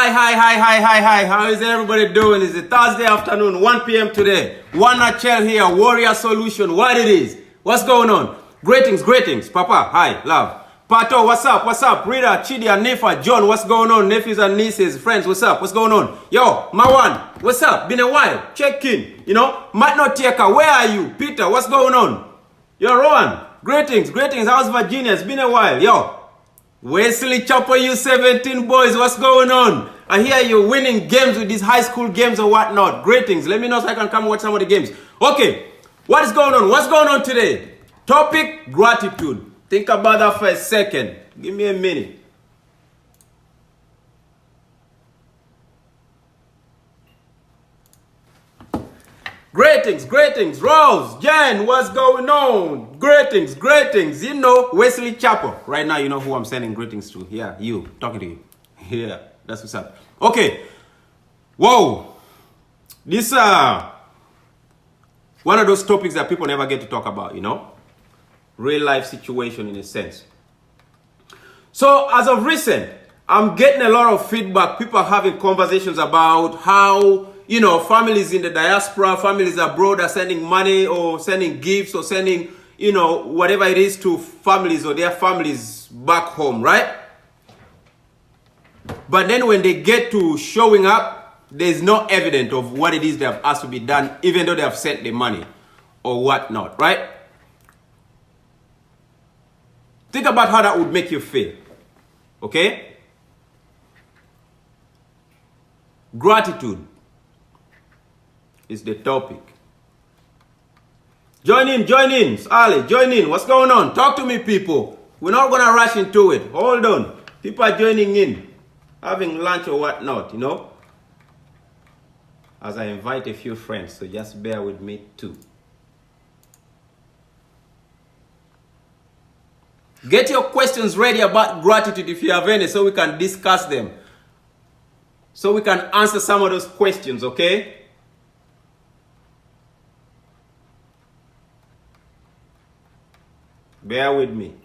Hi. How is everybody doing? It's a Thursday afternoon, 1 p.m. today. One Nutshell here, Warrior Solution. What it is? What's going on? Greetings. Papa, hi, love. Pato, what's up? Rita, Chidia, Nefa, John, what's going on? Nephews and nieces, friends, what's up? What's going on? Yo, Mawan, what's up? Been a while. Check in. Might not take her. Where are you? Peter, what's going on? Yo, Rowan, greetings. How's Virginia? It's been a while. Yo, Wesley Chopper, you 17 boys, what's going on? I hear you winning games with these high school games or whatnot. Greetings. Let me know so I can come watch some of the games. Okay, what is going on? What's going on today? Topic, gratitude. Think about that for a second. Give me a minute. Greetings. Rose, Jen, what's going on? Greetings. Wesley Chapel. Right now, you know who I'm sending greetings to. Yeah, you. Talking to you. Yeah, that's what's up. Okay. Whoa. This, one of those topics that people never get to talk about, Real life situation in a sense. So, as of recent, I'm getting a lot of feedback. People are having conversations about how families in the diaspora, families abroad are sending money or sending gifts or sending, whatever it is to families or their families back home, right? But then when they get to showing up, there's no evidence of what it is they have asked to be done, even though they have sent the money or whatnot, right? Think about how that would make you feel, okay? Gratitude is the topic. Join in, Ali, join in. What's going on? Talk to me, people. We're not going to rush into it. Hold on. People are joining in, having lunch or whatnot, As I invite a few friends, so just bear with me too. Get your questions ready about gratitude if you have any, so we can discuss them. So we can answer some of those questions, okay? Bear with me.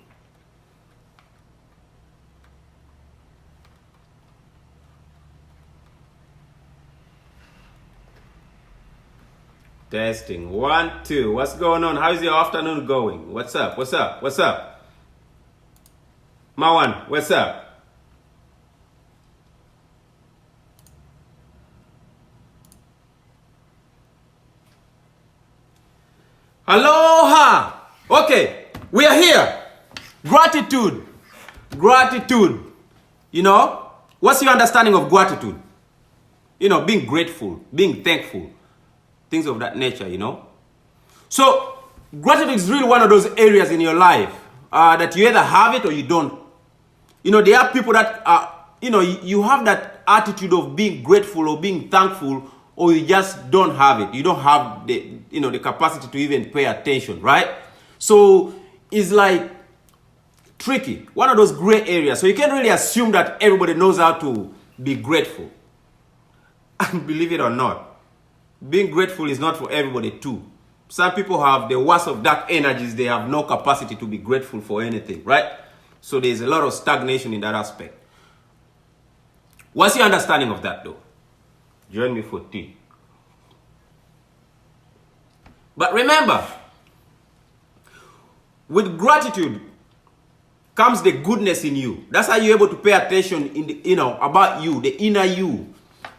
Testing. 1, 2. What's going on? How's your afternoon going? What's up? Mawan, what's up? Aloha! Okay. We are here. Gratitude. What's your understanding of gratitude? Being grateful, being thankful, things of that nature, So, gratitude is really one of those areas in your life that you either have it or you don't. There are people that you have that attitude of being grateful or being thankful, or you just don't have it. You don't have the capacity to even pay attention, right? So, is like tricky, one of those gray areas. So you can't really assume that everybody knows how to be grateful. And believe it or not, being grateful is not for everybody too. Some people have the worst of dark energies. They have no capacity to be grateful for anything, right? So there's a lot of stagnation in that aspect. What's your understanding of that though? Join me for tea. But remember, with gratitude comes the goodness in you. That's how you're able to pay attention about you, the inner you.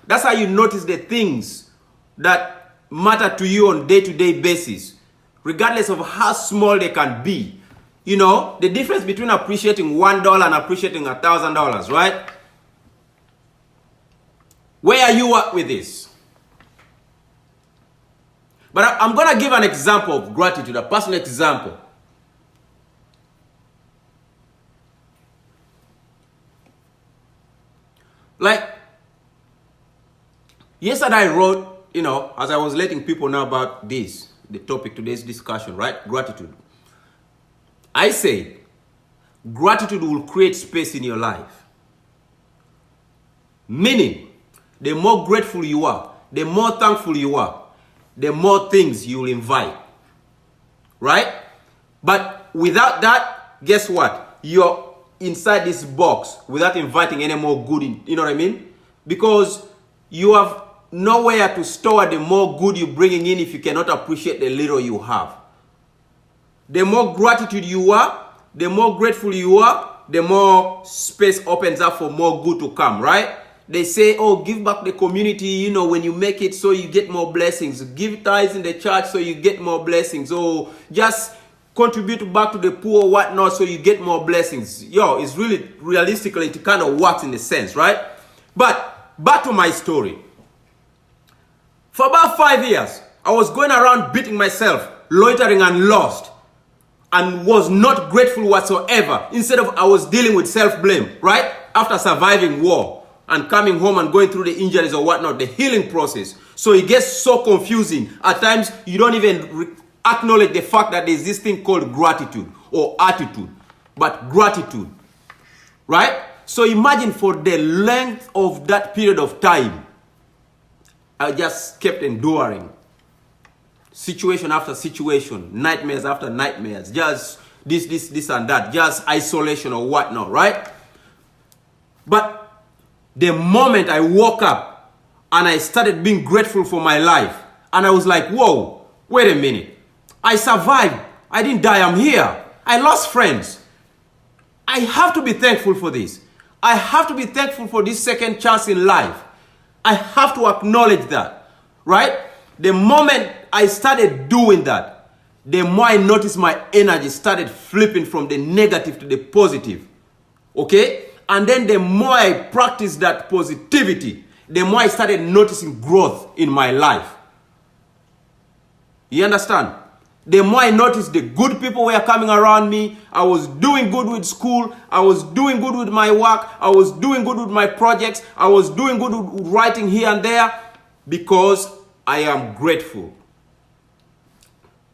That's how you notice the things that matter to you on day-to-day basis, regardless of how small they can be. The difference between appreciating $1 and appreciating $1,000, right? Where are you at with this? But I'm going to give an example of gratitude, a personal example. Like, yesterday I wrote, as I was letting people know about this, the topic, today's discussion, right? Gratitude. I say, gratitude will create space in your life. Meaning, the more grateful you are, the more thankful you are, the more things you will invite. Right? But without that, guess what? You're inside this box without inviting any more good in, you know what I mean? because you have nowhere to store the more good you're bringing in if you cannot appreciate the little you have. The more gratitude you are, the more grateful you are, the more space opens up for more good to come, right? They say, oh, give back the community, when you make it so you get more blessings. Give tithes in the church so you get more blessings. Oh, just contribute back to the poor, whatnot, so you get more blessings. It's really, realistically, it kind of works in a sense, right? But back to my story. For about 5 years, I was going around beating myself, loitering and lost, and was not grateful whatsoever. Instead of, I was dealing with self-blame, right? After surviving war and coming home and going through the injuries or whatnot, the healing process. So it gets so confusing. At times, you don't even acknowledge the fact that there's this thing called gratitude or attitude, but gratitude, right? So imagine for the length of that period of time, I just kept enduring situation after situation, nightmares after nightmares, just this and that, just isolation or whatnot, right? But the moment I woke up and I started being grateful for my life, and I was like, whoa, wait a minute. I survived. I didn't die. I'm here. I lost friends. I have to be thankful for this. I have to be thankful for this second chance in life. I have to acknowledge that, right? The moment I started doing that, the more I noticed my energy started flipping from the negative to the positive, okay? And then the more I practiced that positivity, the more I started noticing growth in my life. You understand? The more I noticed the good people were coming around me, I was doing good with school, I was doing good with my work, I was doing good with my projects, I was doing good with writing here and there, because I am grateful.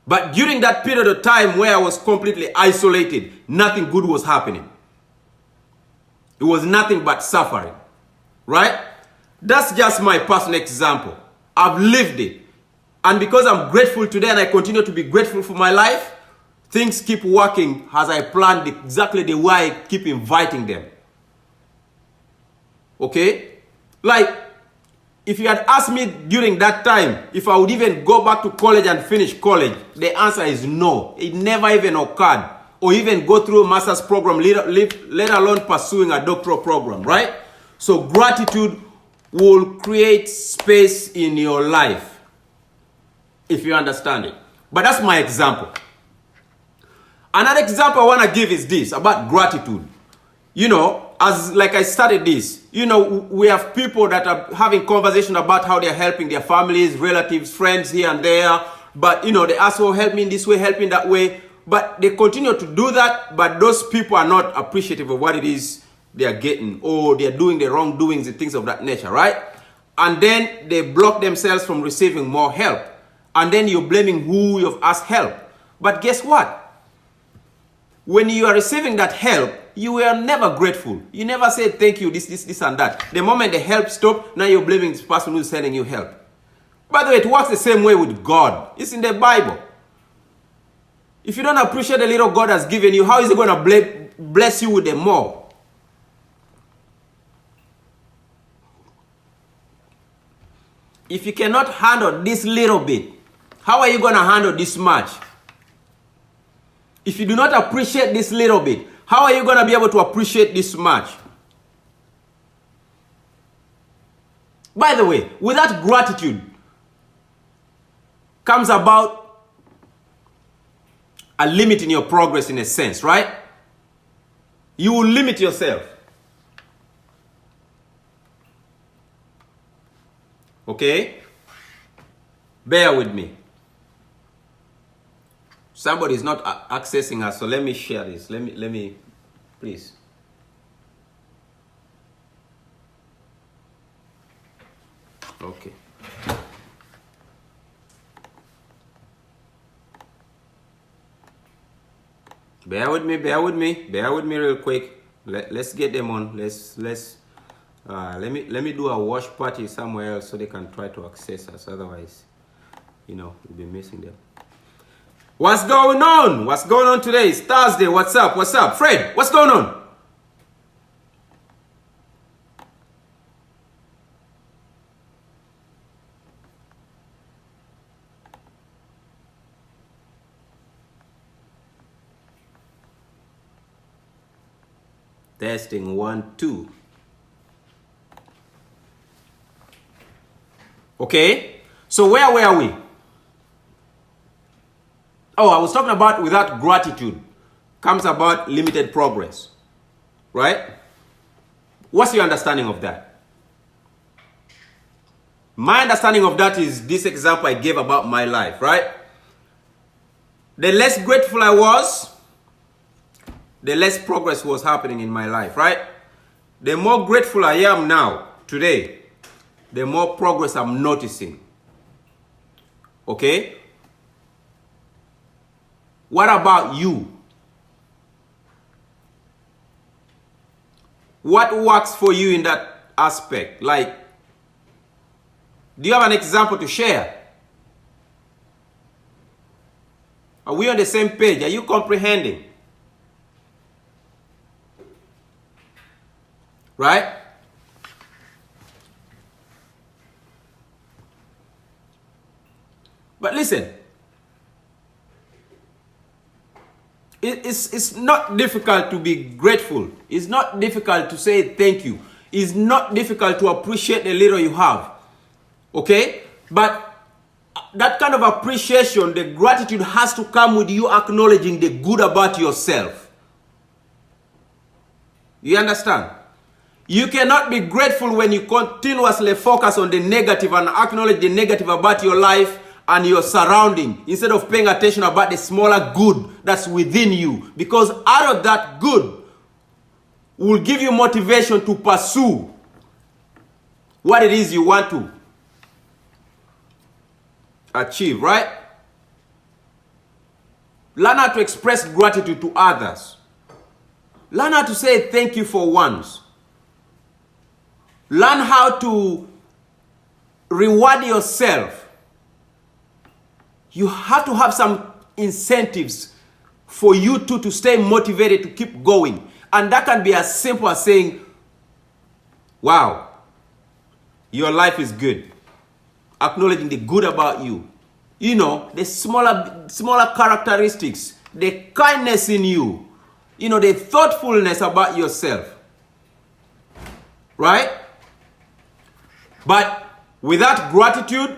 But during that period of time where I was completely isolated, nothing good was happening. It was nothing but suffering, right? That's just my personal example. I've lived it. And because I'm grateful today and I continue to be grateful for my life, things keep working as I planned, exactly the way I keep inviting them. Okay? Like, if you had asked me during that time if I would even go back to college and finish college, the answer is no. It never even occurred. Or even go through a master's program, let alone pursuing a doctoral program, right? So gratitude will create space in your life, if you understand it. But that's my example. Another example I want to give is this, about gratitude. As like I started this, we have people that are having conversation about how they're helping their families, relatives, friends here and there. But, they ask, oh, help me in this way, help me in that way. But they continue to do that, but those people are not appreciative of what it is they are getting, or they're doing the wrongdoings and things of that nature, right? And then they block themselves from receiving more help. And then you're blaming who you've asked help. But guess what? When you are receiving that help, you were never grateful. You never said thank you, this and that. The moment the help stopped, now you're blaming this person who's sending you help. By the way, it works the same way with God. It's in the Bible. If you don't appreciate the little God has given you, how is he going to bless you with the more? If you cannot handle this little bit, how are you going to handle this much? If you do not appreciate this little bit, how are you going to be able to appreciate this much? By the way, without gratitude comes about a limit in your progress, in a sense, right? You will limit yourself. Okay? Bear with me. Somebody is not accessing us, so let me share this. Let me, please. Okay. Bear with me real quick. Let's get them on. Let me do a watch party somewhere else so they can try to access us. Otherwise, we'll be missing them. What's going on? What's going on today? It's Thursday. What's up? Fred, what's going on? Testing 1, 2. Okay, so where were we? Oh, I was talking about without gratitude comes about limited progress, right? What's your understanding of that? My understanding of that is this example I gave about my life, right? The less grateful I was, the less progress was happening in my life, right? The more grateful I am now, today, the more progress I'm noticing. Okay? What about you? What works for you in that aspect? Like, do you have an example to share? Are we on the same page? Are you comprehending? Right? But listen, it's not difficult to be grateful. It's not difficult to say thank you. It's not difficult to appreciate the little you have. Okay? But that kind of appreciation, the gratitude has to come with you acknowledging the good about yourself. You understand? You cannot be grateful when you continuously focus on the negative and acknowledge the negative about your life and your surrounding instead of paying attention about the smaller good that's within you. Because out of that good will give you motivation to pursue what it is you want to achieve, right? Learn how to express gratitude to others. Learn how to say thank you for once. Learn how to reward yourself. You have to have some incentives for you to stay motivated to keep going. And that can be as simple as saying, wow, your life is good. Acknowledging the good about you. You know, the smaller characteristics, the kindness in you, you know, the thoughtfulness about yourself. Right? But without gratitude,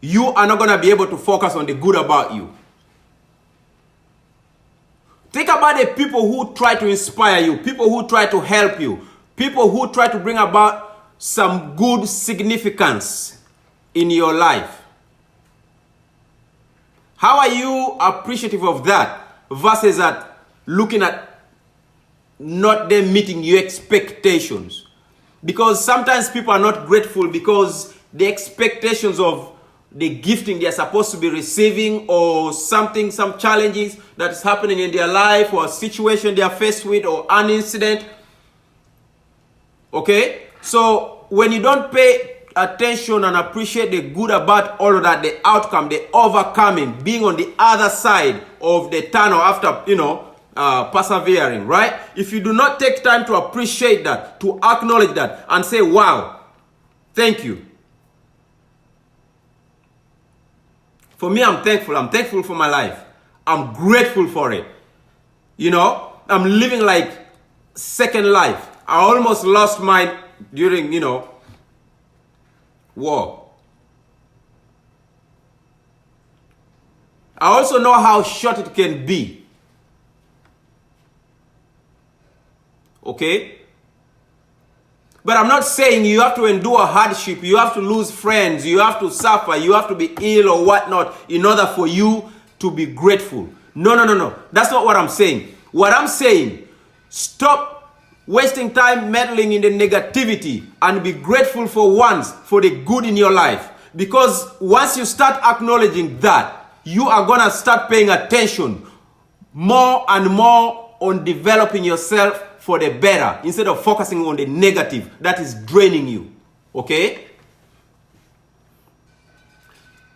you are not going to be able to focus on the good about you. Think about the people who try to inspire you, people who try to help you, people who try to bring about some good significance in your life. How are you appreciative of that versus that looking at not them meeting your expectations? Because sometimes people are not grateful because the expectations of the gifting they're supposed to be receiving or something, some challenges that's happening in their life or a situation they are faced with or an incident. Okay? So when you don't pay attention and appreciate the good about all of that, the outcome, the overcoming, being on the other side of the tunnel after, persevering, right? If you do not take time to appreciate that, to acknowledge that and say, wow, thank you. For me, I'm thankful. I'm thankful for my life. I'm grateful for it. You know, I'm living like second life. I almost lost mine during, war. I also know how short it can be. Okay? But I'm not saying you have to endure hardship, you have to lose friends, you have to suffer, you have to be ill or whatnot in order for you to be grateful. No. That's not what I'm saying. What I'm saying, stop wasting time meddling in the negativity and be grateful for once for the good in your life. Because once you start acknowledging that, you are going to start paying attention more and more on developing yourself for the better instead of focusing on the negative that is draining you. Okay?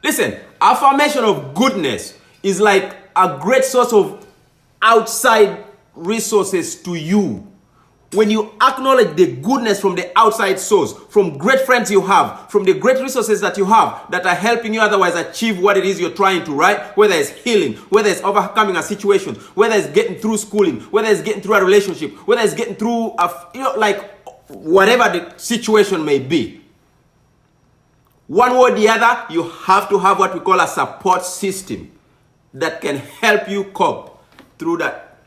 Listen, affirmation of goodness is like a great source of outside resources to you when you acknowledge the goodness from the outside source, from great friends you have, from the great resources that you have that are helping you otherwise achieve what it is you're trying to, right? Whether it's healing, whether it's overcoming a situation, whether it's getting through schooling, whether it's getting through a relationship, whether it's getting through like whatever the situation may be. One way or the other, you have to have what we call a support system that can help you cope through that.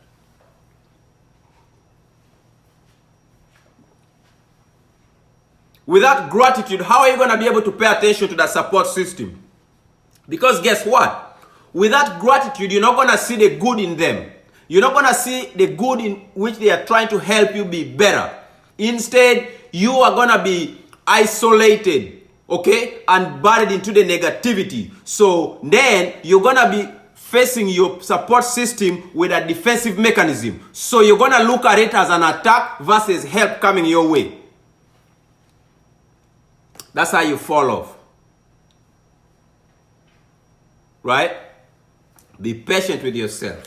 Without gratitude, how are you going to be able to pay attention to that support system? Because guess what? Without gratitude, you're not going to see the good in them. You're not going to see the good in which they are trying to help you be better. Instead, you are going to be isolated, okay, and buried into the negativity. So then you're going to be facing your support system with a defensive mechanism. So you're going to look at it as an attack versus help coming your way. That's how you fall off. Right? Be patient with yourself.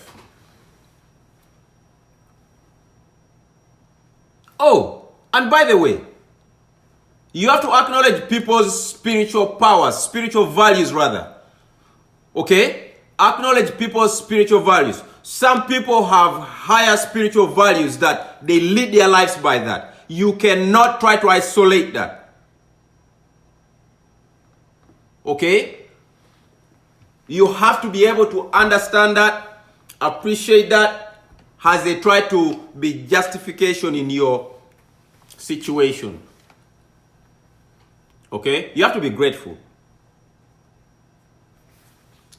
Oh, and by the way, you have to acknowledge people's spiritual powers, spiritual values rather. Okay? Acknowledge people's spiritual values. Some people have higher spiritual values that they lead their lives by that. You cannot try to isolate that. Okay? You have to be able to understand that, appreciate that, as they try to be justification in your situation. Okay? You have to be grateful.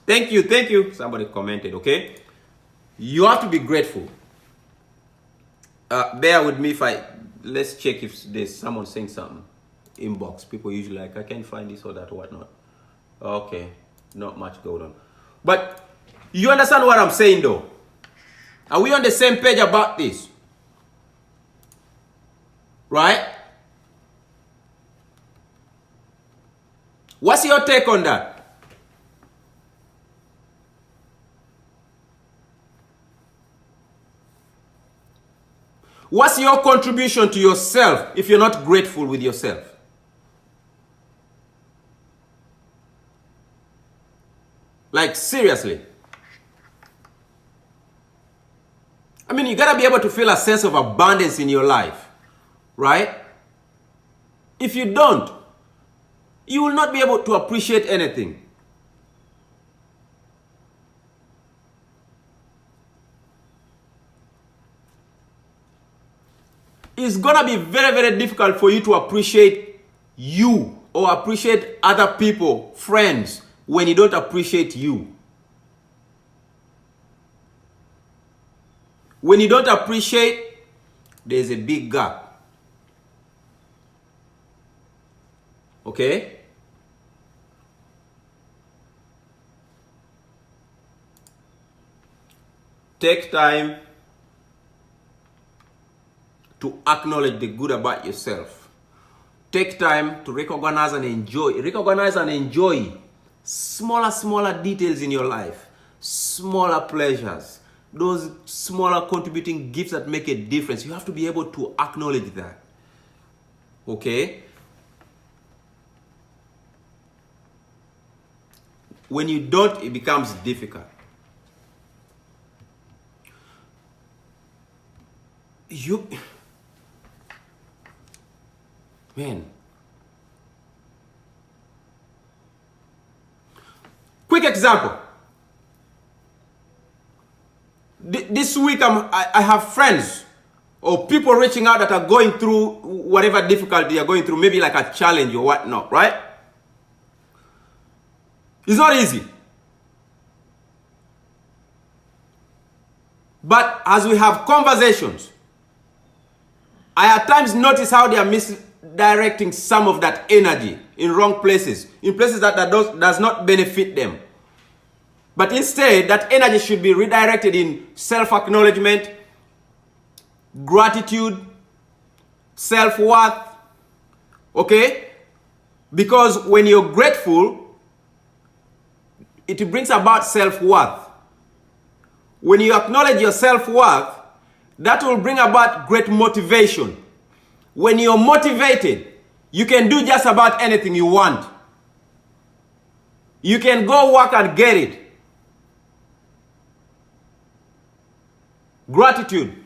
Thank you, thank you. Somebody commented, okay? You have to be grateful. Bear with me if let's check if there's someone saying something. Inbox. People usually like, I can't find this or that or whatnot. Okay, not much going on. But you understand what I'm saying though? Are we on the same page about this? Right? What's your take on that? What's your contribution to yourself if you're not grateful with yourself? Like, seriously. I mean, you gotta be able to feel a sense of abundance in your life, right? If you don't, you will not be able to appreciate anything. It's gonna be very, very difficult for you to appreciate you or appreciate other people, friends, when you don't appreciate you. When you don't appreciate, there's a big gap. Okay? Take time to acknowledge the good about yourself. Take time to recognize and enjoy smaller details in your life, smaller pleasures, those smaller contributing gifts that make a difference. You have to be able to acknowledge that. Okay? When you don't, it becomes difficult. Man. Quick example. This week I have friends or people reaching out that are going through whatever difficulty you're going through, maybe like a challenge or whatnot, right? It's not easy. But as we have conversations, I at times notice how they are misdirecting some of that energy in wrong places, in places that does not benefit them. But instead, that energy should be redirected in self-acknowledgement, gratitude, self-worth, okay? Because when you're grateful, it brings about self-worth. When you acknowledge your self-worth, That will bring about great motivation. When you're motivated, you can do just about anything you want. You can go work and get it. Gratitude.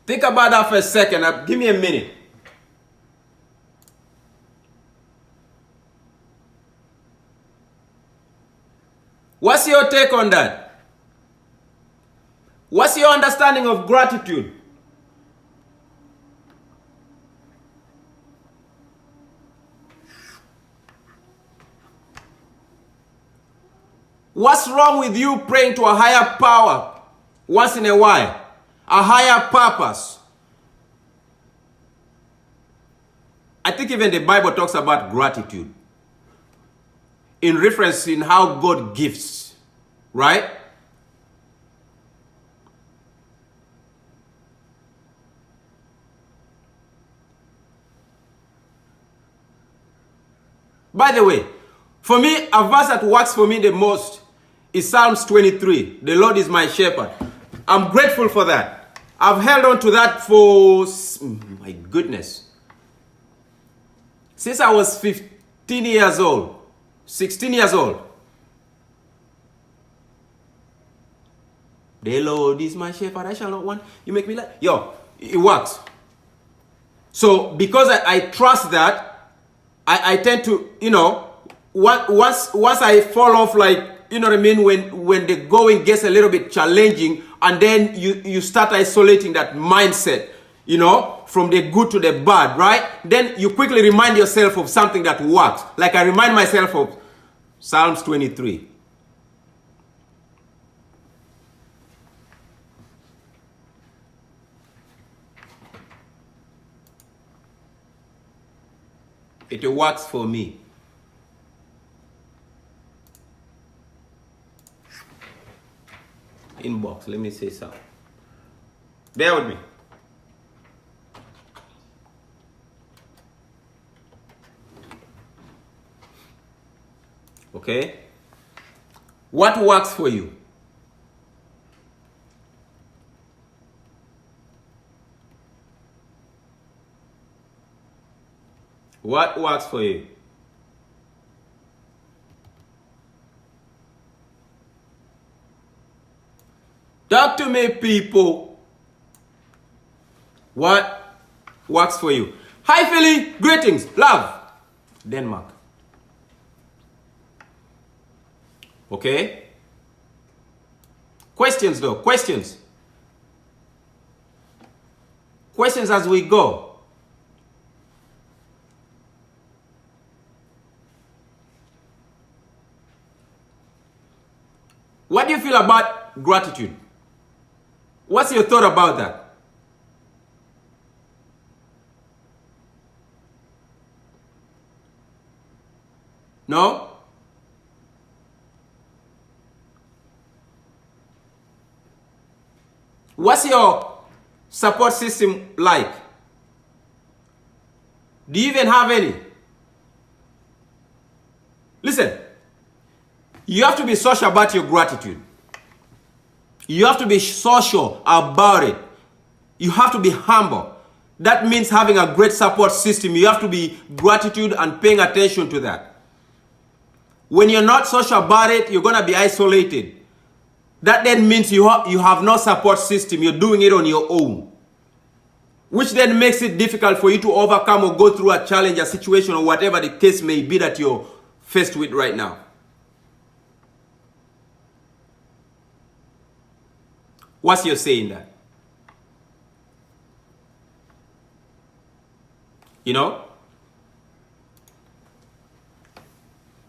Think about that for a second. Give me a minute. What's your take on that? What's your understanding of gratitude? What's wrong with you praying to a higher power once in a while? A higher purpose. I think even the Bible talks about gratitude in reference in how God gives, right? By the way, for me, a verse that works for me the most is Psalms 23. The Lord is my shepherd. I'm grateful for that. I've held on to that for, my goodness, since I was 15 years old, 16 years old. The Lord is my shepherd, I shall not want. You make me laugh. Yo, it works. So because I trust that, I tend to, once I fall off, like, you know what I mean, when the going gets a little bit challenging, and then you start isolating that mindset, from the good to the bad, right? Then you quickly remind yourself of something that works. Like I remind myself of Psalms 23. It works for me. Inbox, let me say something. Bear with me. Okay? What works for you? What works for you? Talk to me, people. What works for you? Hi, Philly. Greetings. Love. Denmark. Okay? Questions, though. Questions. Questions as we go. What do you feel about gratitude? What's your thought about that? No? What's your support system like? Do you even have any? Listen, you have to be social about your gratitude. You have to be social about it. You have to be humble. That means having a great support system. You have to be gratitude and paying attention to that. When you're not social about it, you're going to be isolated. That then means you have no support system. You're doing it on your own. Which then makes it difficult for you to overcome or go through a challenge, a situation, or whatever the case may be that you're faced with right now. What's your saying that?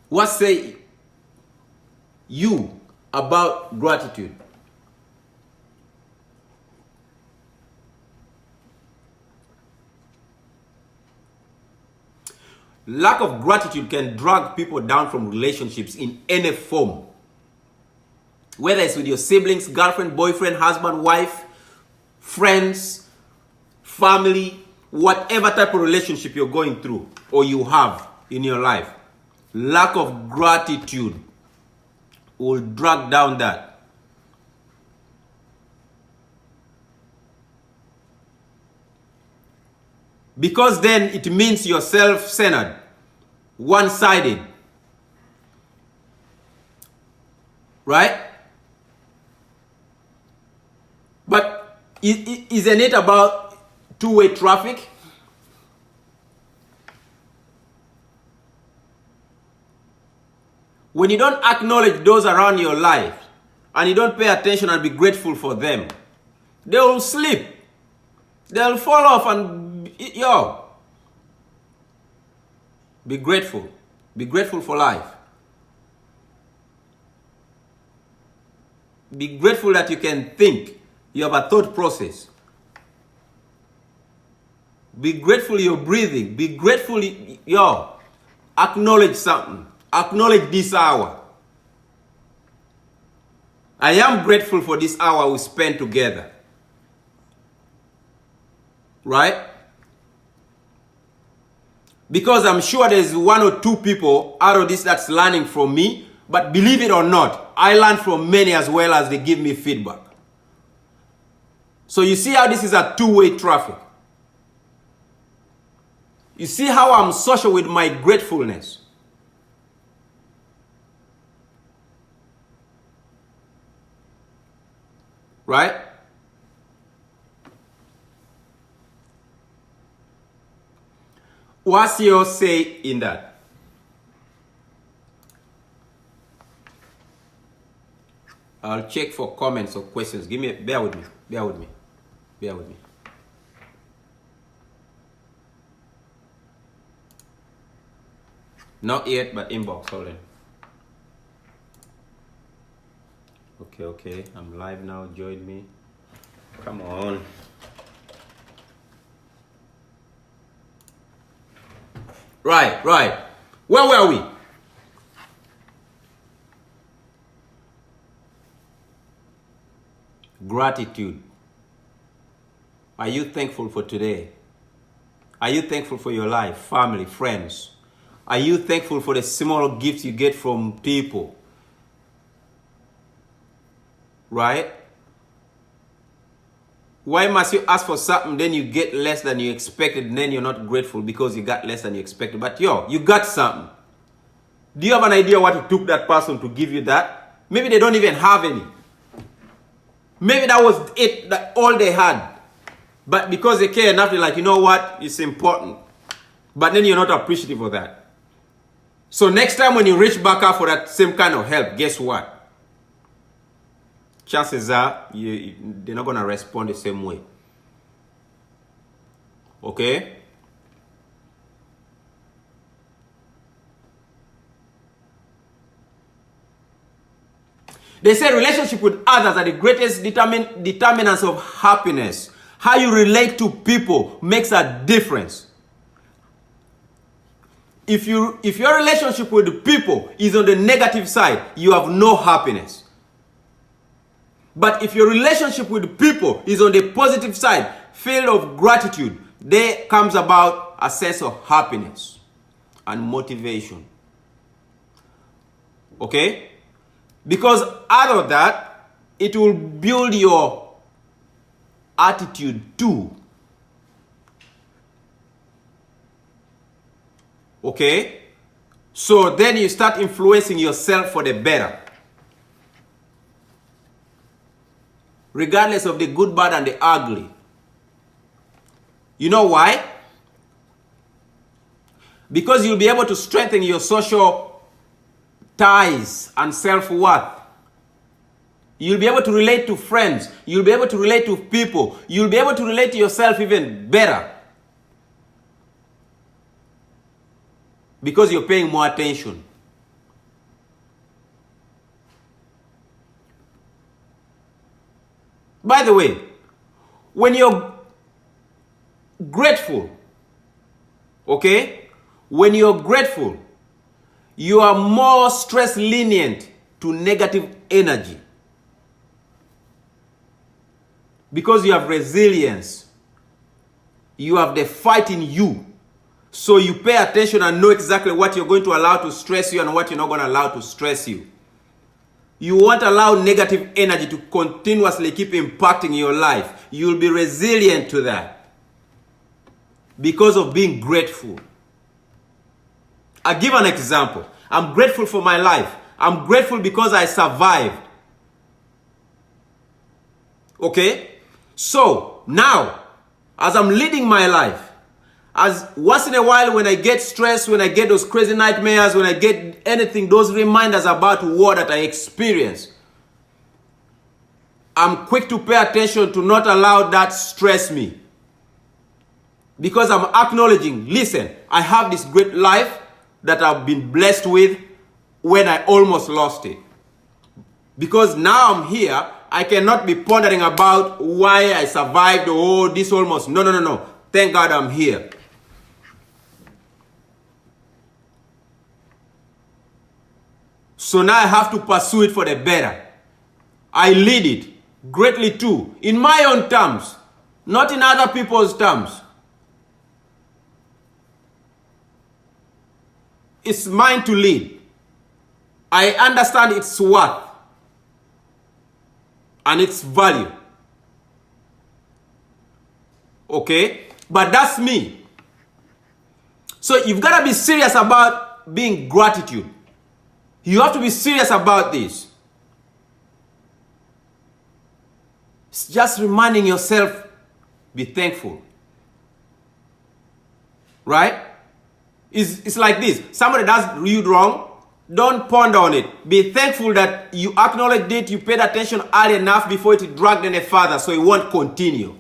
What say you about gratitude? Lack of gratitude can drag people down from relationships in any form. Whether it's with your siblings, girlfriend, boyfriend, husband, wife, friends, family, whatever type of relationship you're going through or you have in your life, lack of gratitude will drag down that. Because then it means you're self-centered, one-sided. Right? But isn't it about two-way traffic? When you don't acknowledge those around your life and you don't pay attention and be grateful for them, they will sleep. They'll fall off and, be grateful. Be grateful for life. Be grateful that you can think. You have a thought process. Be grateful you're breathing. Be grateful, acknowledge something. Acknowledge this hour. I am grateful for this hour we spent together. Right? Because I'm sure there's one or two people out of this that's learning from me, but believe it or not, I learn from many as well as they give me feedback. So you see how this is a two-way traffic. You see how I'm social with my gratefulness. Right? What's your say in that? I'll check for comments or questions. Bear with me. Not yet, but inbox, hold on. Okay. I'm live now. Join me. Come on. Right. Where were we? Gratitude. Are you thankful for today? Are you thankful for your life, family, friends? Are you thankful for the small gifts you get from people? Right? Why must you ask for something, then you get less than you expected, and then you're not grateful because you got less than you expected? But you got something. Do you have an idea what it took that person to give you that? Maybe they don't even have any. Maybe that was it, that all they had. But because they care enough, they're like, you know what? It's important. But then you're not appreciative of that. So next time when you reach back out for that same kind of help, guess what? Chances are they're not going to respond the same way. Okay? They say relationship with others are the greatest determinants of happiness. How you relate to people makes a difference. If your relationship with the people is on the negative side, you have no happiness. But if your relationship with the people is on the positive side, filled of gratitude, there comes about a sense of happiness and motivation. Okay? Because out of that, it will build your attitude too. Okay? So then you start influencing yourself for the better. Regardless of the good, bad, and the ugly. You know why? Because you'll be able to strengthen your social ties and self-worth. You'll be able to relate to friends. You'll be able to relate to people. You'll be able to relate to yourself even better. Because you're paying more attention. By the way, when you're grateful, okay? When you're grateful, you are more stress lenient to negative energy. Because you have resilience. You have the fight in you. So you pay attention and know exactly what you're going to allow to stress you and what you're not going to allow to stress you. You won't allow negative energy to continuously keep impacting your life. You'll be resilient to that. because of being grateful. I'll give an example. I'm grateful for my life. I'm grateful because I survived. Okay? So, now, as I'm leading my life, as once in a while when I get stressed, when I get those crazy nightmares, when I get anything, those reminders about war that I experience, I'm quick to pay attention to not allow that stress me. Because I'm acknowledging, listen, I have this great life that I've been blessed with when I almost lost it. Because now I'm here, I cannot be pondering about why I survived or this almost. No. Thank God I'm here. So now I have to pursue it for the better. I lead it greatly too, in my own terms, not in other people's terms. It's mine to lead. I understand its worth and its value. Okay? But that's me. So you've got to be serious about being gratitude. You have to be serious about this. It's just reminding yourself, be thankful. Right? It's like this. Somebody does you wrong. Don't ponder on it. Be thankful that you acknowledged it, you paid attention early enough before it dragged any further so it won't continue.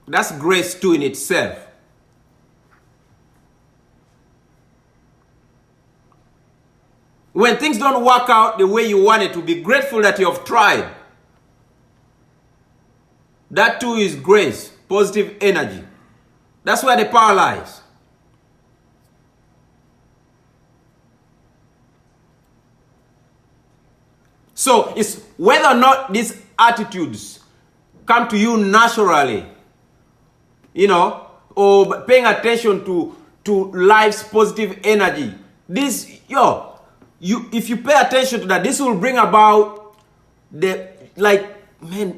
That's grace too in itself. When things don't work out the way you want it to, be grateful that you have tried. That too is grace, positive energy. That's where the power lies. So it's whether or not these attitudes come to you naturally, or paying attention to life's positive energy. If you pay attention to that, this will bring about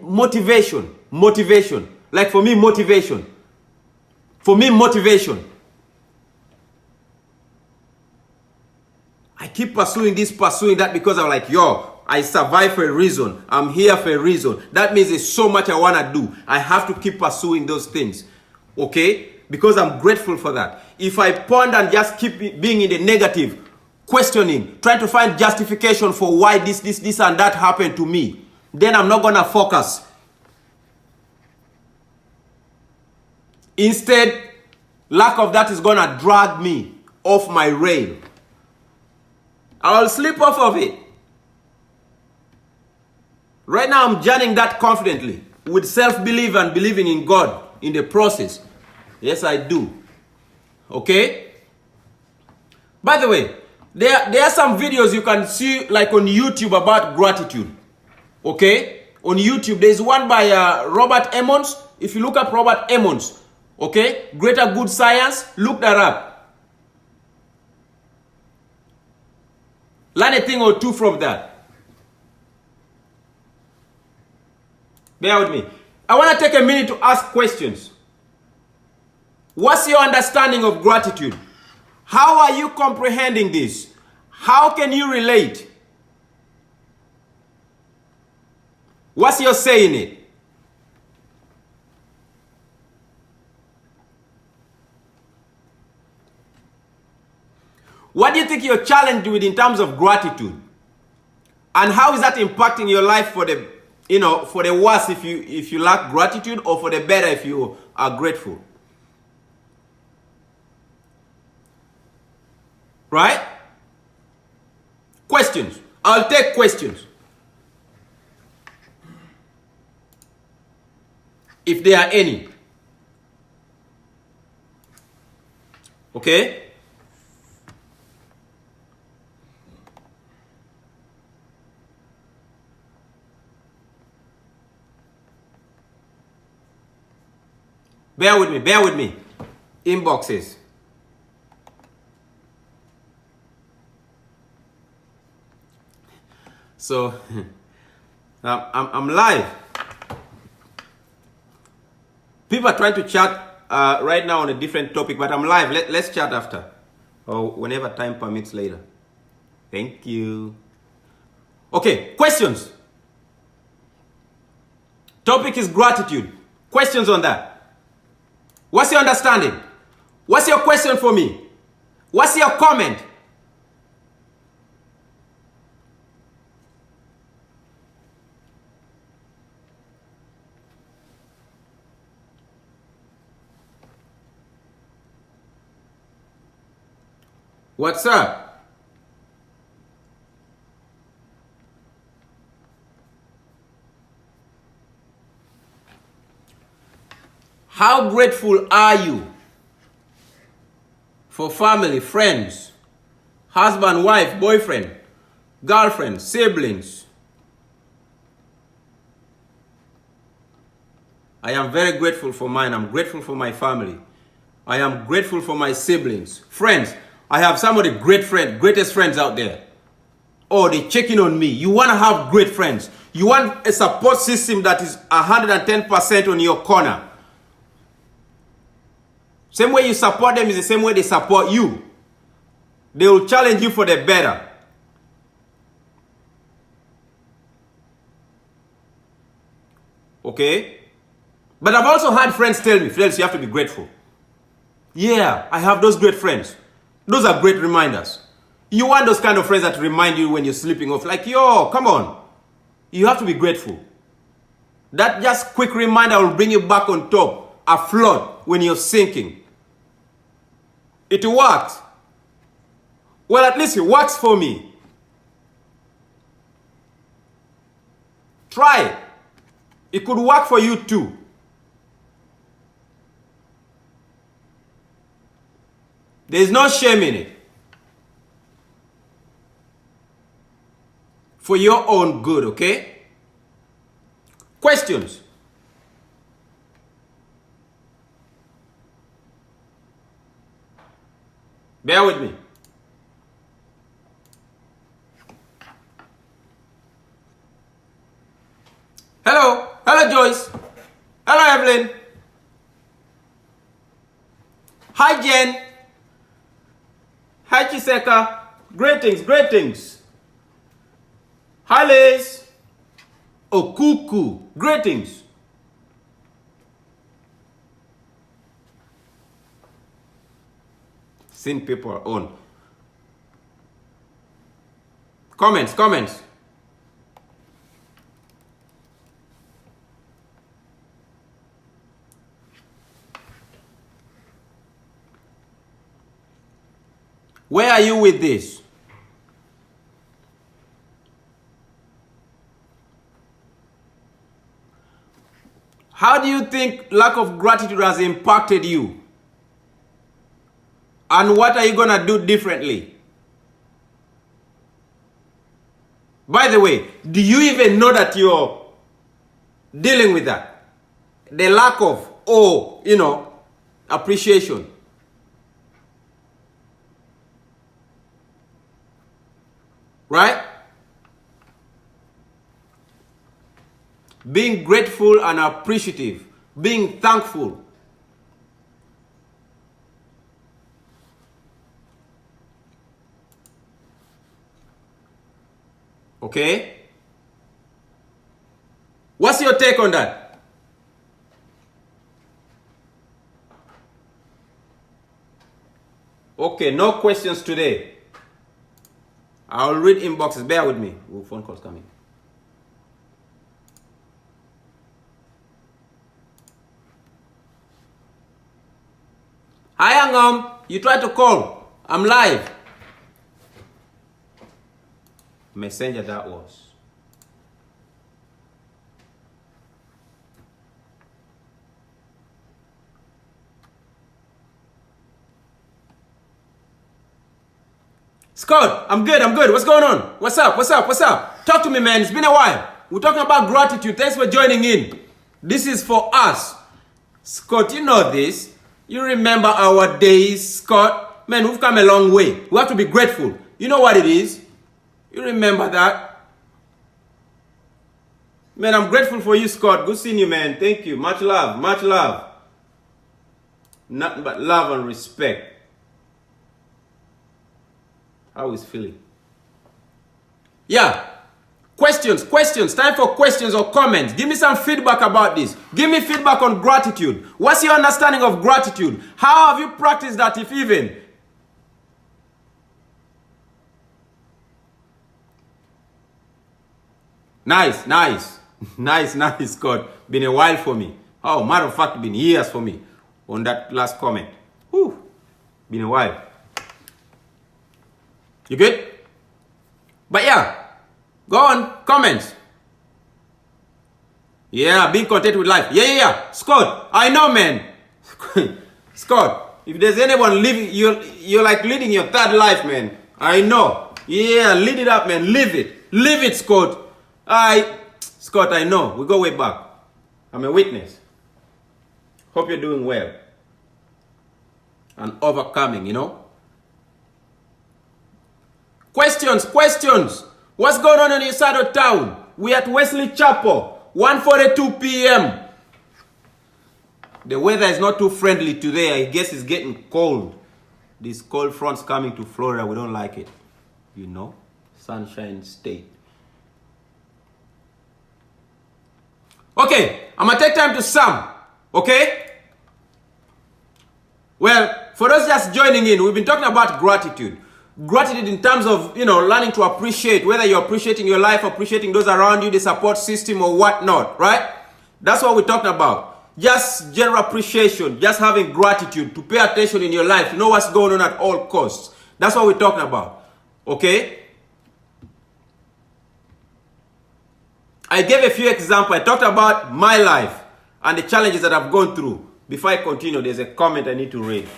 motivation. Like for me, motivation. I keep pursuing that because I'm like, I survive for a reason. I'm here for a reason. That means there's so much I want to do. I have to keep pursuing those things. Okay? Because I'm grateful for that. If I ponder and just keep being in the negative, questioning, trying to find justification for why this and that happened to me, then I'm not going to focus. Instead, lack of that is going to drag me off my rail. I'll slip off of it. Right now, I'm journeying that confidently with self-belief and believing in God in the process. Yes, I do. Okay? By the way, there are some videos you can see like on YouTube about gratitude. Okay? On YouTube, there's one by Robert Emmons. If you look up Robert Emmons, okay? Greater Good Science, look that up. Learn a thing or two from that. Bear with me. I want to take a minute to ask questions. What's your understanding of gratitude? How are you comprehending this? How can you relate? What's your say in it? What do you think you're challenged with in terms of gratitude? And how is that impacting your life for the worse if you lack gratitude, or for the better if you are grateful? Right? Questions. I'll take questions. If there are any. Okay? Bear with me. Inboxes. So, I'm live. People are trying to chat right now on a different topic, but I'm live. Let's chat after, or whenever time permits later. Thank you. Okay, questions. Topic is gratitude. Questions on that. What's your understanding? What's your question for me? What's your comment? What's up? How grateful are you for family, friends, husband, wife, boyfriend, girlfriend, siblings? I am very grateful for mine. I'm grateful for my family. I am grateful for my siblings, friends. I have some of the greatest friends out there. Oh, they're checking on me. You want to have great friends. You want a support system that is 110% on your corner. Same way you support them is the same way they support you. They will challenge you for the better. Okay? But I've also had friends tell me, Fidelis, you have to be grateful. Yeah, I have those great friends. Those are great reminders. You want those kind of friends that remind you when you're sleeping off. Like, yo, come on. You have to be grateful. That just quick reminder will bring you back on top, afloat when you're sinking. It works. Well, at least it works for me. Try it. It could work for you too. There's no shame in it. For your own good, okay? Questions? Bear with me. Hello. Hello, Joyce. Hello, Evelyn. Hi, Jen. Hi, Chiseka. Greetings, greetings. Hi, Liz. Okuku. Greetings. Seen people are on. Comments. Where are you with this? How do you think lack of gratitude has impacted you? And what are you going to do differently? By the way, do you even know that you're dealing with that? The lack of, appreciation. Right? Being grateful and appreciative. Being thankful. Okay? What's your take on that? Okay, no questions today. I'll read inboxes. Bear with me. Phone calls coming. Hi, Angam. You tried to call. I'm live. Messenger that was. Scott, I'm good. What's going on? What's up? Talk to me, man. It's been a while. We're talking about gratitude. Thanks for joining in. This is for us. Scott, you know this. You remember our days, Scott? Man, we've come a long way. We have to be grateful. You know what it is? You remember that? Man, I'm grateful for you, Scott. Good seeing you, man. Thank you. Much love. Nothing but love and respect. How is feeling? Yeah. Questions. Time for questions or comments. Give me some feedback about this. Give me feedback on gratitude. What's your understanding of gratitude? How have you practiced that, if even? Nice, Scott. Been a while for me. Oh, matter of fact, been years for me on that last comment. Whew. Been a while. You good? But yeah, go on, comments. Yeah, being content with life. Yeah. Scott, I know, man. Scott, if there's anyone living, you're like leading your third life, man. I know. Yeah, lead it up, man. Live it, Scott. Scott, I know. We go way back. I'm a witness. Hope you're doing well. And overcoming, Questions. What's going on your side of town? We're at Wesley Chapel, 1:42 p.m. The weather is not too friendly today. I guess it's getting cold. These cold fronts coming to Florida, we don't like it. Sunshine State. Okay, I'm going to take time to sum. Okay? Well, for those just joining in, we've been talking about gratitude. Gratitude in terms of, learning to appreciate, whether you're appreciating your life, appreciating those around you, the support system or whatnot, right? That's what we're talking about. Just general appreciation, just having gratitude, to pay attention in your life, to know what's going on at all costs. That's what we're talking about, okay? I gave a few examples. I talked about my life and the challenges that I've gone through. Before I continue, there's a comment I need to read.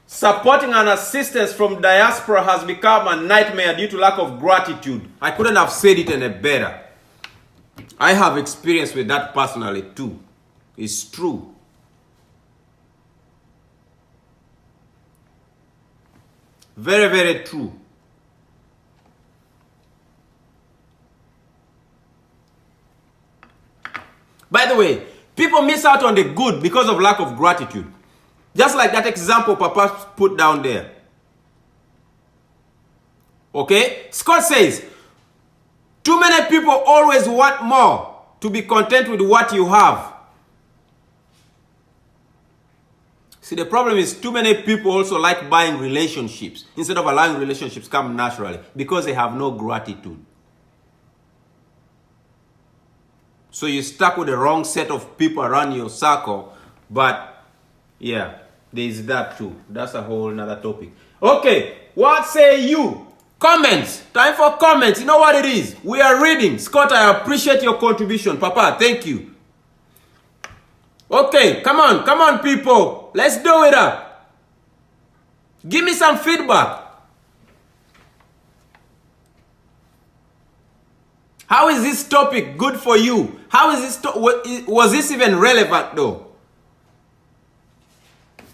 Supporting and assistance from diaspora has become a nightmare due to lack of gratitude. I couldn't have said it any better. I have experience with that personally too. It's true. Very, very true. By the way, people miss out on the good because of lack of gratitude. Just like that example Papa put down there. Okay? Scott says, too many people always want more, to be content with what you have. See, the problem is too many people also like buying relationships instead of allowing relationships come naturally because they have no gratitude. So you're stuck with the wrong set of people around your circle. But yeah, there's that too. That's a whole nother topic. Okay, what say you? Comments. Time for comments. You know what it is? We are reading. Scott, I appreciate your contribution. Papa, thank you. Okay, come on, people. Let's do it up. Give me some feedback. How is this topic good for you? How is this? Was this even relevant though?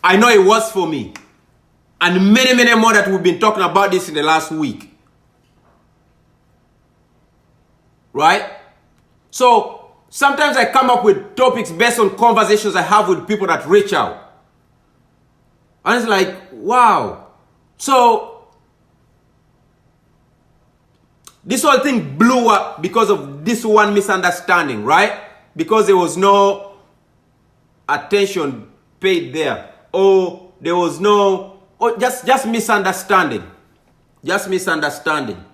I know it was for me. And many, many more that we've been talking about this in the last week. Right? So, sometimes I come up with topics based on conversations I have with people that reach out. And it's like, wow. So, this whole thing blew up because of this one misunderstanding, right? Because there was no attention paid there. Or there was no, just misunderstanding. Just misunderstanding.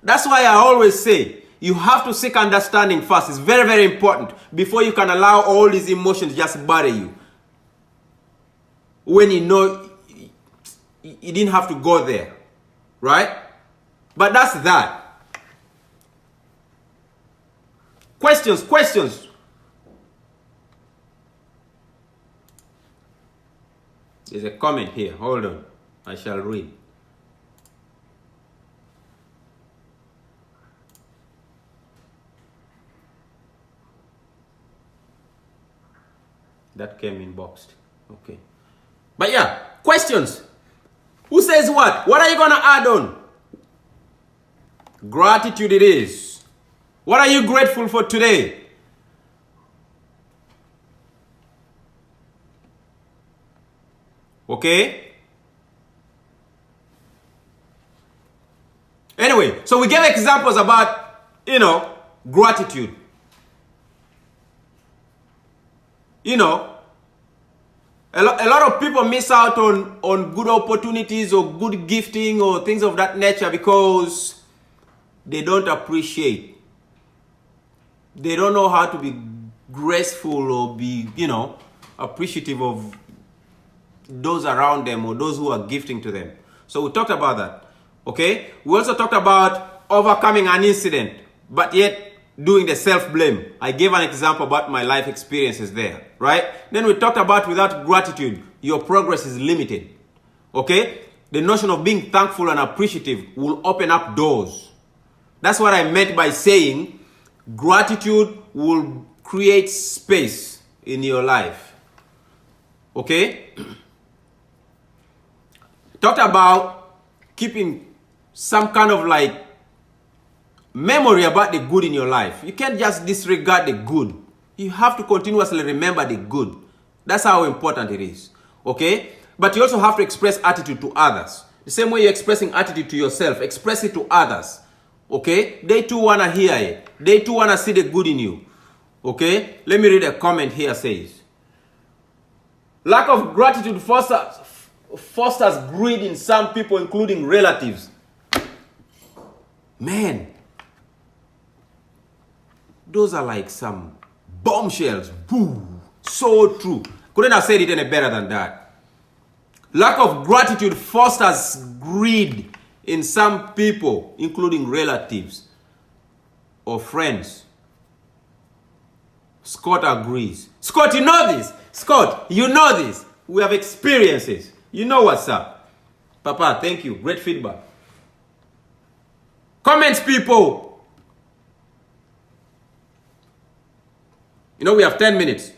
That's why I always say, you have to seek understanding first. It's very, very important before you can allow all these emotions just bother you. When you know you didn't have to go there. Right? But that's that. Questions. There's a comment here. Hold on. I shall read. That came inboxed. Okay. But yeah, questions. Who says what? What are you going to add on? Gratitude it is. What are you grateful for today? Okay? Anyway, so we gave examples about, gratitude. A lot of people miss out on good opportunities or good gifting or things of that nature because they don't appreciate. They don't know how to be graceful or be, appreciative of those around them or those who are gifting to them. So we talked about that. Okay? We also talked about overcoming an incident, but yet doing the self-blame. I gave an example about my life experiences there, right? Then we talked about without gratitude, your progress is limited. Okay? The notion of being thankful and appreciative will open up doors. That's what I meant by saying gratitude will create space in your life. Okay? Talked about keeping some kind of memory about the good in your life. You can't just disregard the good. You have to continuously remember the good. That's how important it is. Okay? But you also have to express attitude to others. The same way you're expressing attitude to yourself, express it to others. Okay? They too want to hear it. They too want to see the good in you. Okay? Let me read a comment here. Says, lack of gratitude fosters greed in some people, including relatives. Man, those are like some bombshells. Boo. So true. Couldn't have said it any better than that. Lack of gratitude fosters greed in some people, including relatives or friends. Scott agrees. Scott, you know this. Scott, you know this. We have experiences. You know what's up. Papa, thank you. Great feedback. Comments, people. We have 10 minutes.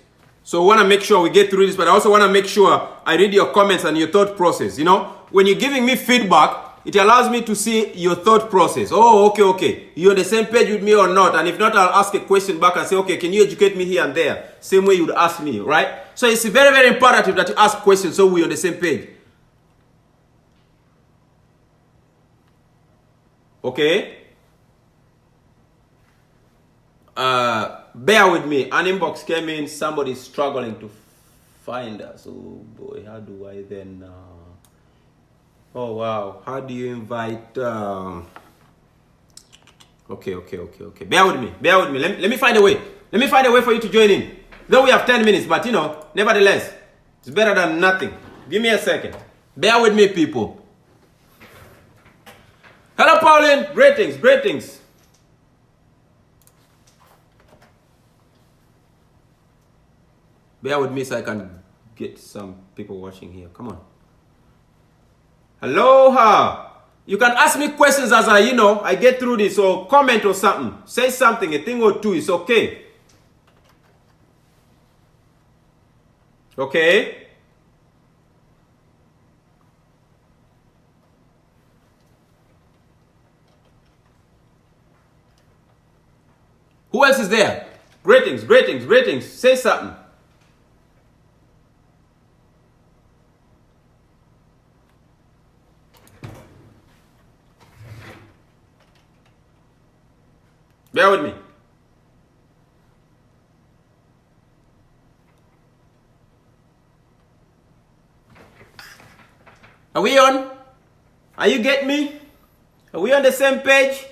So I want to make sure we get through this, but I also want to make sure I read your comments and your thought process. When you're giving me feedback, it allows me to see your thought process. Oh, okay. You're on the same page with me or not? And if not, I'll ask a question back and say, okay, can you educate me here and there? Same way you'd ask me, right? So it's very, very imperative that you ask questions so we're on the same page. Okay? Bear with me. An inbox came in. Somebody's struggling to find us. Oh boy, how do I then? Oh wow, how do you invite? Okay. Bear with me. Let me find a way. Let me find a way for you to join in. Though we have 10 minutes, but nevertheless, it's better than nothing. Give me a second. Bear with me, people. Hello, Pauline. Greetings. Bear with me so I can get some people watching here. Come on. Aloha. You can ask me questions as I get through this, or comment or something. Say something, a thing or two. It's okay. Okay? Who else is there? Greetings. Say something. Bear with me. Are we on? Are you getting me? Are we on the same page?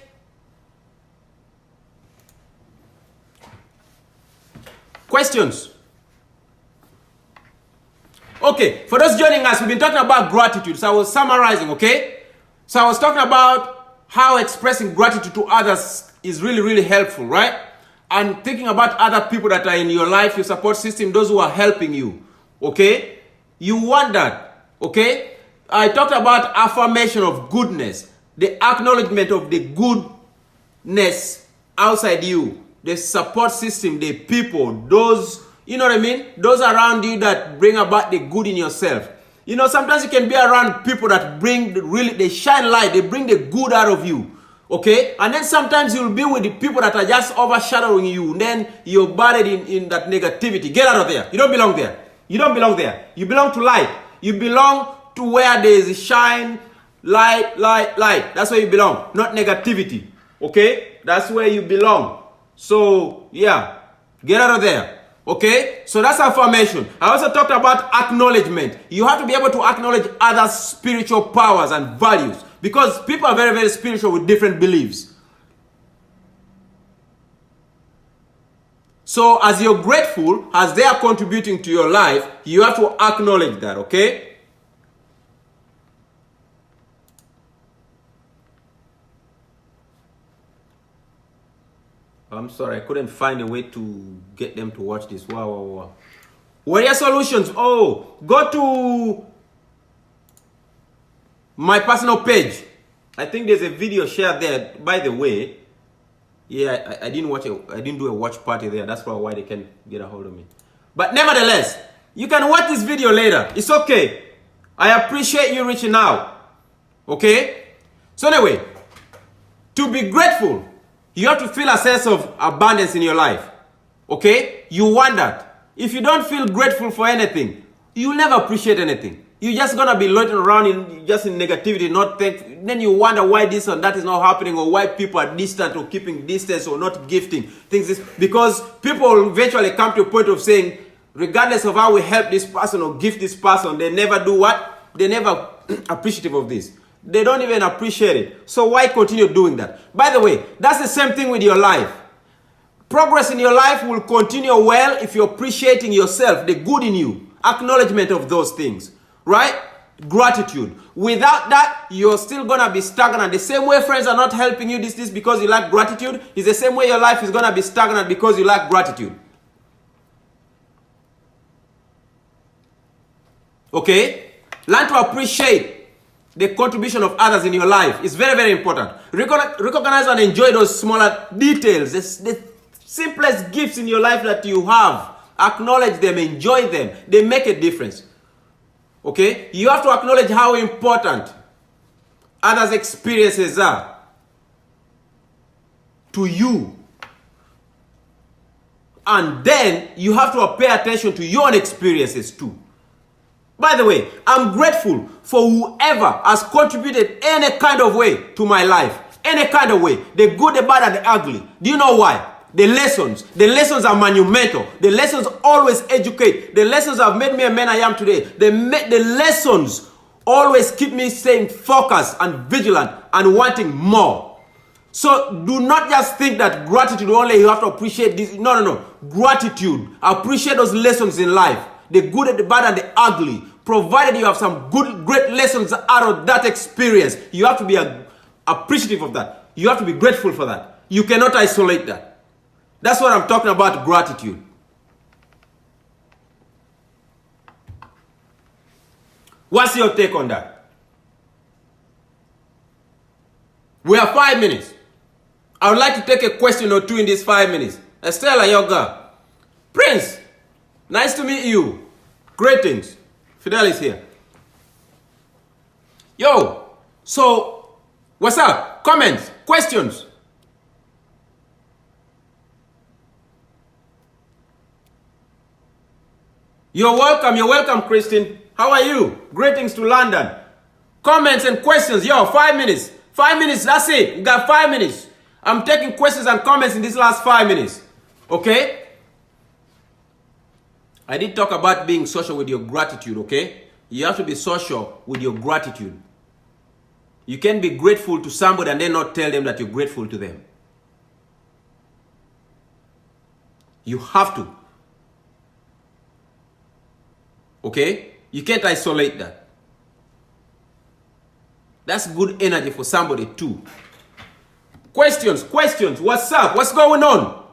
Questions? Okay, for those joining us, we've been talking about gratitude. So I was summarizing, okay? So I was talking about how expressing gratitude to others is really, really helpful, right? And thinking about other people that are in your life, your support system, those who are helping you, okay? You want that, okay? I talked about affirmation of goodness, the acknowledgement of the goodness outside you, the support system, the people, those, you know what I mean? Those around you that bring about the good in yourself. Sometimes you can be around people that they shine light, they bring the good out of you. Okay? And then sometimes you'll be with the people that are just overshadowing you. And then you're buried in that negativity. Get out of there. You don't belong there. You belong to light. You belong to where there is shine, light, light, light. That's where you belong, not negativity. Okay? That's where you belong. So, yeah, get out of there. Okay? So that's affirmation. I also talked about acknowledgement. You have to be able to acknowledge other spiritual powers and values, because people are very, very spiritual with different beliefs. So as you're grateful, as they are contributing to your life, you have to acknowledge that, okay? I'm sorry, I couldn't find a way to get them to watch this. Wow. Warrior Solutions. Oh, go to my personal page. I think there's a video shared there, by the way. Yeah, I didn't watch it. I didn't do a watch party there. That's why they can get a hold of me. But nevertheless, you can watch this video later. It's okay. I appreciate you reaching out. Okay? So anyway, to be grateful, you have to feel a sense of abundance in your life. Okay? You want that. If you don't feel grateful for anything, you'll never appreciate anything. You're just going to be loitering around in negativity, not thankful. Then you wonder why this and that is not happening, or why people are distant or keeping distance or not gifting things. Because people will eventually come to a point of saying, regardless of how we help this person or gift this person, they never do what? They never appreciative of this. They don't even appreciate it. So why continue doing that? By the way, that's the same thing with your life. Progress in your life will continue well if you're appreciating yourself, the good in you, acknowledgement of those things. Right? Gratitude. Without that, you're still going to be stagnant. The same way friends are not helping you this because you lack gratitude is the same way your life is going to be stagnant because you lack gratitude. Okay? Learn to appreciate the contribution of others in your life. It's very, very important. Recognize and enjoy those smaller details, the simplest gifts in your life that you have. Acknowledge them, enjoy them. They make a difference. Okay? You have to acknowledge how important others' experiences are to you. And then you have to pay attention to your own experiences too. By the way, I'm grateful for whoever has contributed any kind of way to my life. Any kind of way. The good, the bad, and the ugly. Do you know why? The lessons are monumental. The lessons always educate. The lessons have made me a man I am today. The lessons always keep me staying focused and vigilant and wanting more. So do not just think that gratitude only you have to appreciate this. No. Gratitude. Appreciate those lessons in life. The good, the bad, and the ugly. Provided you have some good, great lessons out of that experience, you have to be appreciative of that. You have to be grateful for that. You cannot isolate that. That's what I'm talking about, gratitude. What's your take on that? We have 5 minutes. I would like to take a question or two in these 5 minutes. Estella Yoga. Prince, nice to meet you. Greetings. Fidel is here. Yo, so what's up? Comments, questions? You're welcome, Christine. How are you? Greetings to London. Comments and questions. Yo, 5 minutes. 5 minutes, that's it. We got 5 minutes. I'm taking questions and comments in these last 5 minutes. Okay? I did talk about being social with your gratitude, okay? You have to be social with your gratitude. You can't be grateful to somebody and then not tell them that you're grateful to them. You have to. Okay? You can't isolate that. That's good energy for somebody too. Questions. What's up? What's going on?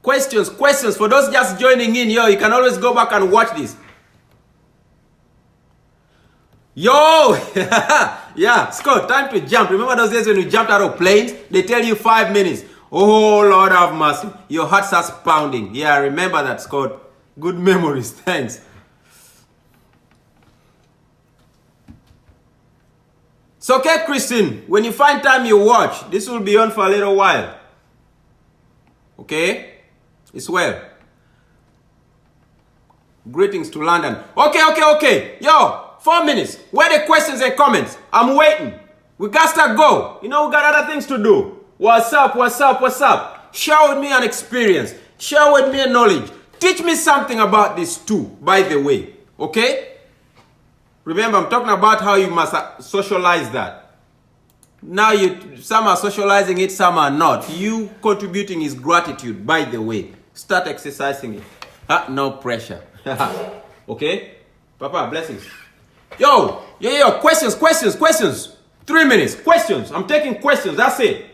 Questions. For those just joining in, yo, you can always go back and watch this. Yo! Yeah, Scott, time to jump. Remember those days when you jumped out of planes? They tell you 5 minutes. Oh, Lord have mercy. Your heart starts pounding. Yeah, I remember that, Scott. Good memories. Thanks. It's okay, Christine. When you find time, you watch. This will be on for a little while. Okay? It's well. Greetings to London. Okay. Yo, 4 minutes. Where the questions and comments? I'm waiting. We got to go. You know, we got other things to do. What's up? Share with me an experience. Share with me a knowledge. Teach me something about this too, by the way. Okay? Remember, I'm talking about how you must socialize that. Now, some are socializing it, some are not. You contributing is gratitude, by the way. Start exercising it. No pressure. Okay? Papa, blessings. Yo, questions. 3 minutes, questions. I'm taking questions, that's it.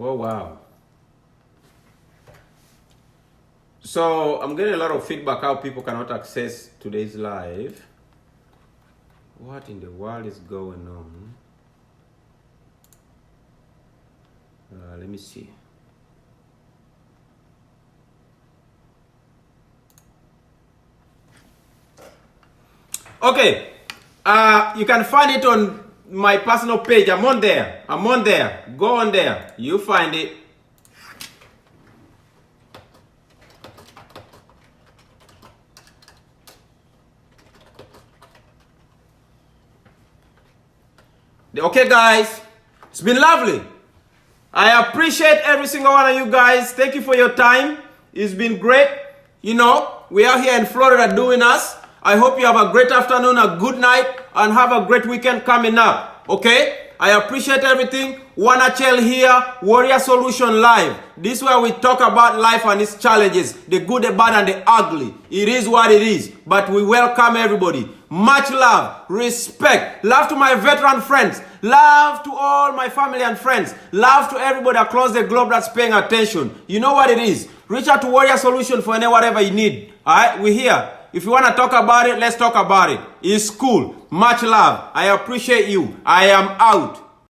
Oh, wow. So I'm getting a lot of feedback how people cannot access today's live. What in the world is going on? Let me see. Okay. You can find it on my personal page. I'm on there. Go on there. You find it. Okay, guys. It's been lovely. I appreciate every single one of you guys. Thank you for your time. It's been great. You know, we are here in Florida doing us. I hope you have a great afternoon, a good night, and have a great weekend coming up. Okay? I appreciate everything. Wanachel here, Warrior Solution Live. This is where we talk about life and its challenges, the good, the bad, and the ugly. It is what it is, but we welcome everybody. Much love, respect, love to my veteran friends, love to all my family and friends, love to everybody across the globe that's paying attention. You know what it is. Reach out to Warrior Solution for any whatever you need. All right, we're here. If you want to talk about it, let's talk about it. It's cool. Much love. I appreciate you. I am out.